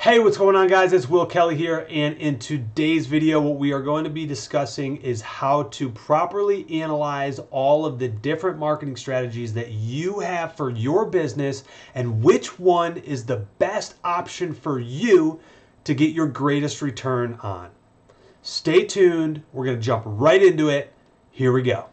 Hey, what's going on, guys? It's Will Kelly here, and in today's video what we are going to be discussing is how to properly analyze all of the different marketing strategies that you have for your business and which one is the best option for you to get your greatest return on. Stay tuned. We're going to jump right into it. Here we go.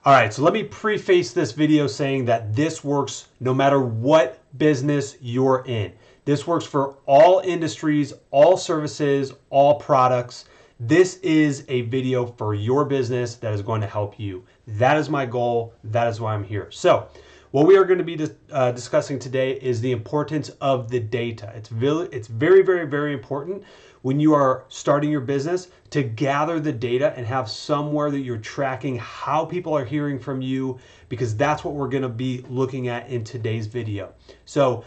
All right, so let me preface this video saying that this works no matter what business you're in. This works for all industries, all services, all products. This is a video for your business that is going to help you. That is my goal. That is why I'm here. So what we are going to be discussing today is the importance of the data. It's very, very, very important when you are starting your business to gather the data and have somewhere that you're tracking how people are hearing from you, because that's what we're going to be looking at in today's video. So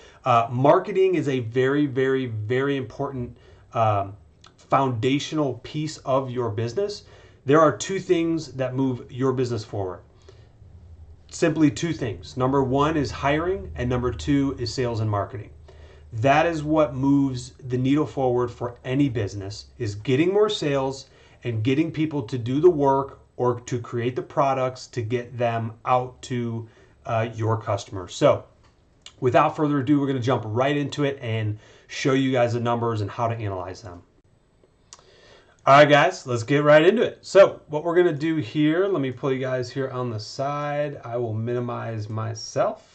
marketing is a very, very, very important foundational piece of your business. There are two things that move your business forward. Simply two things. Number one is hiring, and number two is sales and marketing. That is what moves the needle forward for any business, is getting more sales and getting people to do the work or to create the products to get them out to your customers. So without further ado, we're going to jump right into it and show you guys the numbers and how to analyze them. All right, guys, let's get right into it. So what we're going to do here, let me pull you guys here on the side. I will minimize myself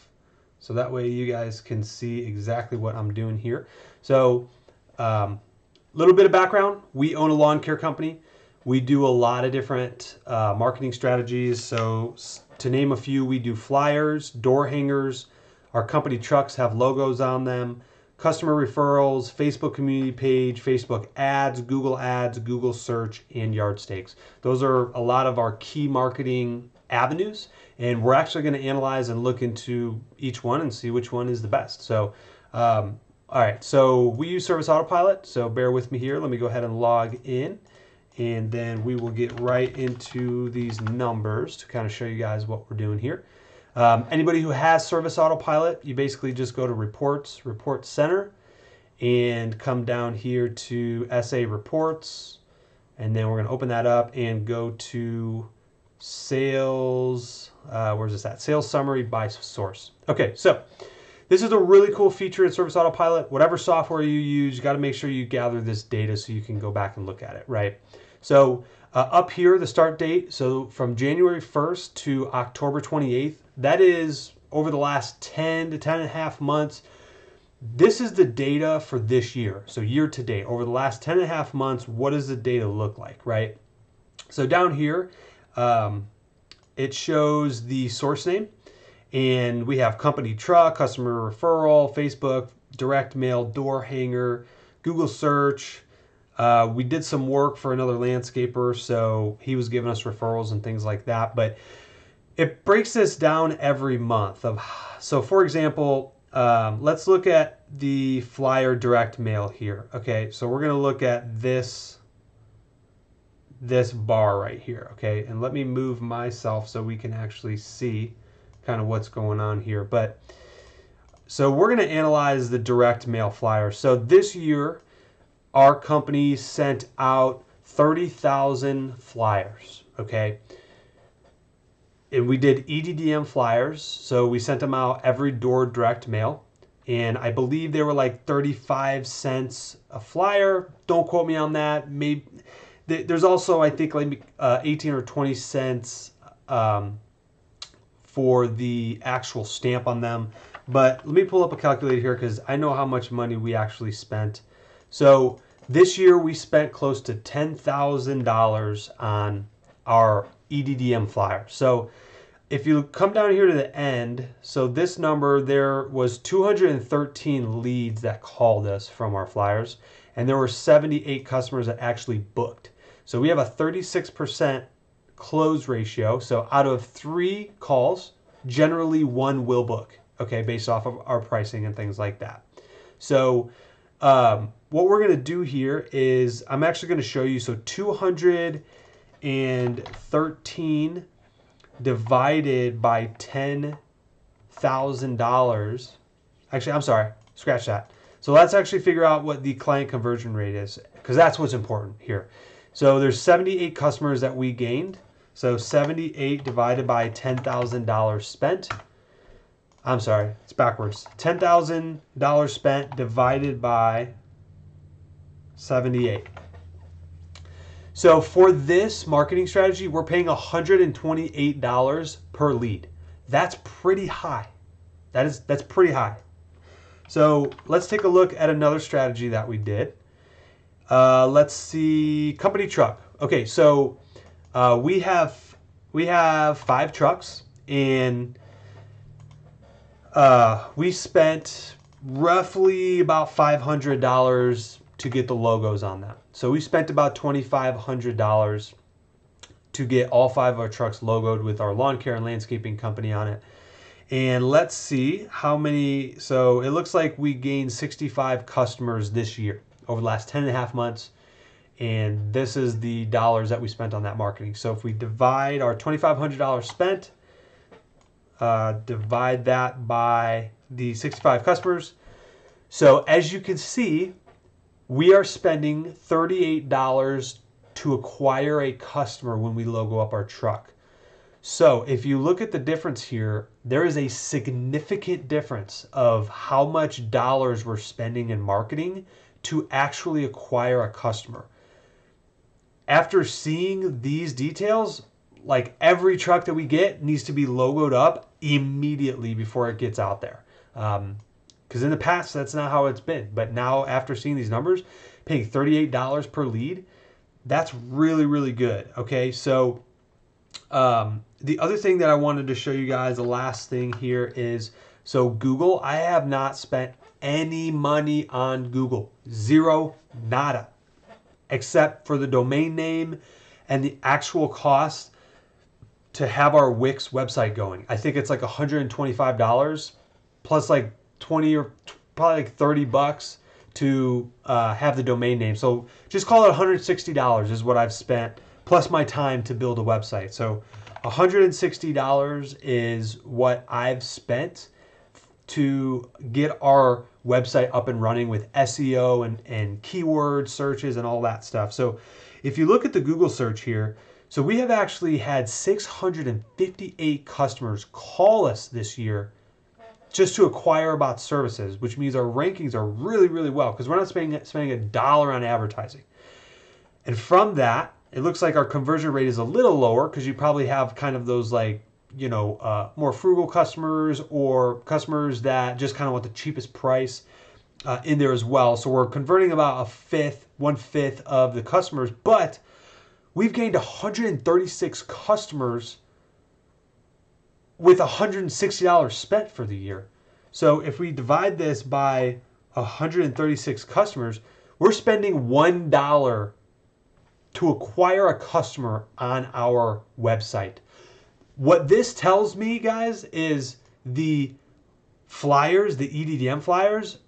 so that way you guys can see exactly what I'm doing here. So little bit of background. We own a lawn care company. We do a lot of different marketing strategies. So to name a few, we do flyers, door hangers. Our company trucks have logos on them. Customer referrals, Facebook community page, Facebook ads, Google search, and yard stakes. Those are a lot of our key marketing avenues, and we're actually going to analyze and look into each one and see which one is the best. So, all right, so we use Service Autopilot, so bear with me here. Let me go ahead and log in, and then we will get right into these numbers to kind of show you guys what we're doing here. Anybody who has Service Autopilot, you basically just go to Reports, Report Center, and come down here to SA Reports, and then we're going to open that up and go to Sales, where's this at? Sales Summary by Source. Okay, so this is a really cool feature in Service Autopilot. Whatever software you use, you got to make sure you gather this data so you can go back and look at it, right? So up here, the start date, so from January 1st to October 28th, that is over the last 10 to 10 and a half months. This is the data for this year. So year to date, over the last 10 and a half months, what does the data look like, right? So down here, it shows the source name, and we have company truck, customer referral, Facebook, direct mail, door hanger, Google search. We did some work for another landscaper, so he was giving us referrals and things like that, but it breaks this down every month. So for example, let's look at the flyer direct mail here. Okay, so we're going to look at this bar right here. Okay, and let me move myself so we can actually see kind of what's going on here. But so we're going to analyze the direct mail flyer. So this year, our company sent out 30,000 flyers. Okay. And we did EDDM flyers, so we sent them out every door direct mail, and I believe they were like 35 cents a flyer. Don't quote me on that. Maybe there's also, I think, like 18 or 20 cents for the actual stamp on them. But let me pull up a calculator here because I know how much money we actually spent. So this year we spent close to $10,000 on our EDDM flyer. So if you come down here to the end, so this number, there was 213 leads that called us from our flyers, and there were 78 customers that actually booked. So we have a 36% close ratio. So out of 3 calls, generally 1 will book, okay, based off of our pricing and things like that. So what we're going to do here is I'm actually going to show you, so 213 divided by $10,000. Actually, I'm sorry, scratch that. So let's actually figure out what the client conversion rate is, because that's what's important here. So there's 78 customers that we gained. So 78 divided by $10,000 spent. I'm sorry, it's backwards. $10,000 spent divided by 78. So for this marketing strategy, we're paying $128 per lead. That's pretty high. That's pretty high. So let's take a look at another strategy that we did. Let's see, company truck. Okay, so we have 5 trucks, and we spent roughly about $500 to get the logos on them. So we spent about $2,500 to get all 5 of our trucks logoed with our lawn care and landscaping company on it. And let's see how many. So it looks like we gained 65 customers this year over the last 10 and a half months. And this is the dollars that we spent on that marketing. So if we divide our $2,500 spent, divide that by the 65 customers. So as you can see, we are spending $38 to acquire a customer when we logo up our truck. So if you look at the difference here, there is a significant difference of how much dollars we're spending in marketing to actually acquire a customer. After seeing these details, like every truck that we get needs to be logoed up immediately before it gets out there. Because in the past, that's not how it's been. But now, after seeing these numbers, paying $38 per lead, that's really, really good. Okay, so the other thing that I wanted to show you guys, the last thing here is, so Google, I have not spent any money on Google. Zero, nada. Except for the domain name and the actual cost to have our Wix website going. I think it's like $125 plus like 20 or probably like $30 to have the domain name. So just call it $160 is what I've spent plus my time to build a website. So $160 is what I've spent to get our website up and running with SEO and keyword searches and all that stuff. So if you look at the Google search here, so we have actually had 658 customers call us this year just to acquire about services, which means our rankings are really, really well because we're not spending $1 on advertising. And from that, it looks like our conversion rate is a little lower because you probably have kind of those like, you know, more frugal customers or customers that just kind of want the cheapest price in there as well. So we're converting about one fifth of the customers, but we've gained 136 customers with $160 spent for the year. So if we divide this by 136 customers, we're spending $1 to acquire a customer on our website. What this tells me, guys, is the flyers, the EDDM flyers,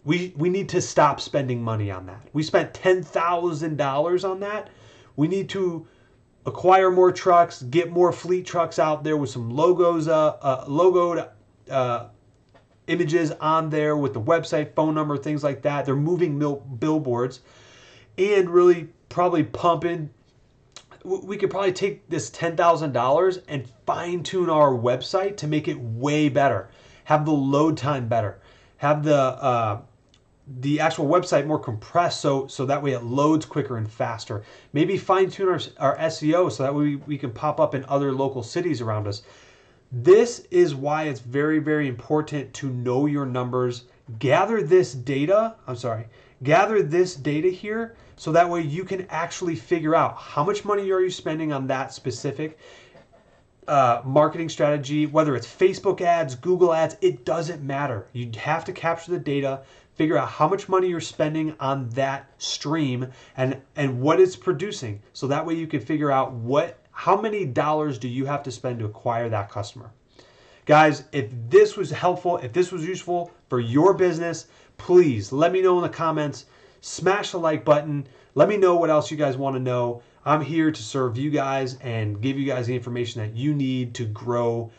we need to stop spending money on that. We spent $10,000 on that. We need to acquire more trucks, get more fleet trucks out there with some logos, logoed images on there with the website, phone number, things like that. They're moving billboards and really probably pumping. We could probably take this $10,000 and fine tune our website to make it way better, have the load time better, have the actual website more compressed so that way it loads quicker and faster. Maybe fine tune our SEO so that we can pop up in other local cities around us. This is why it's very, very important to know your numbers. Gather this data here so that way you can actually figure out how much money are you spending on that specific marketing strategy, whether it's Facebook ads, Google ads, it doesn't matter. You have to capture the data, figure out how much money you're spending on that stream and what it's producing. So that way you can figure out how many dollars do you have to spend to acquire that customer. Guys, if this was helpful, if this was useful for your business, please let me know in the comments. Smash the like button. Let me know what else you guys want to know. I'm here to serve you guys and give you guys the information that you need to grow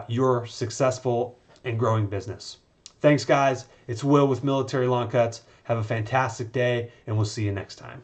your successful and growing business. Thanks, guys. It's Will with Military Long Cuts. Have a fantastic day, and we'll see you next time.